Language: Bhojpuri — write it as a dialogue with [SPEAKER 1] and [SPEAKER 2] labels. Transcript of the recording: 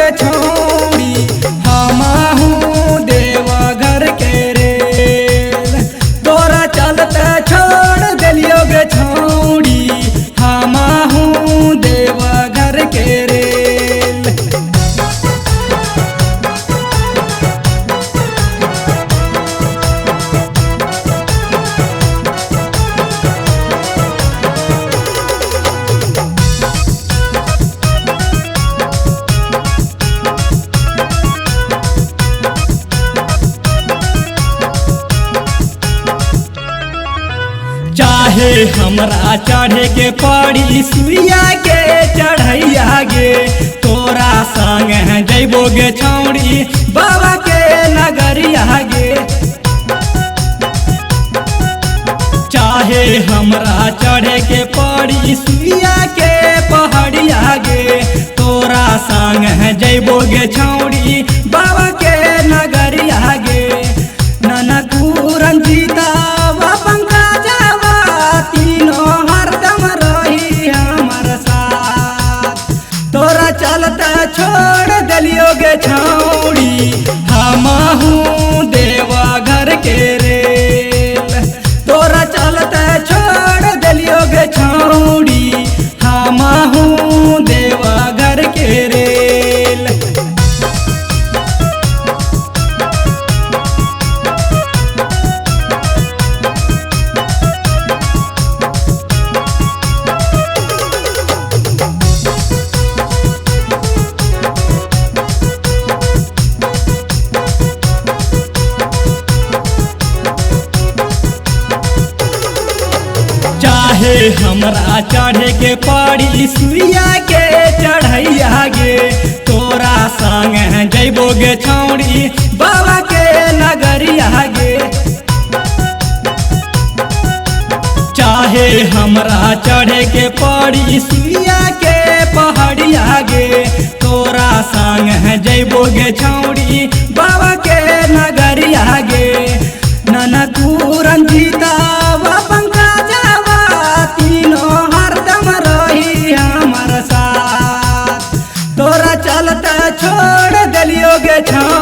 [SPEAKER 1] गे छौड़ी हमहू देवघर के रेल। तोरा चलते छोड़ दिलियो गे छौड़ी हमहू देवघर के रेल। चाहे हमरा चढ़े के पड़ी सुइया के चढ़ैया गे, तोरा संग जैबो गे छौड़ी बाबा के नगरिया गे। चाहे हमरा चढ़े के पड़ी सुइया के पहाड़िया गे, तोरा संग जैबो गे छौड़ी बाबा के नगरिया गे। ननकू रंजीता तीनों हरदम रही हमर साथ। तोरा चलता छोड़ दिलियो गे छौड़ी हमहू देवघर के रेल। तोरा चलता छोड़ दिलियो गे छौड़ी हमहू देवघर के रेल। चाहे हमरा चढ़े के पड़ी सुइया के चढ़ैया गे, तोरा संग जैबो गे छौड़ी बाबा के नगरिया गे। चाहे हमरा चढ़े के पड़ी सुइया के पहाड़िया गे, तोरा संग जैबो गे छौड़ी बाबा के नगरिया गे। ननकू रंजीता तीनों हरदम रही हमर साथ। तोरा चलता छोड़ दिलियो गे छौड़ी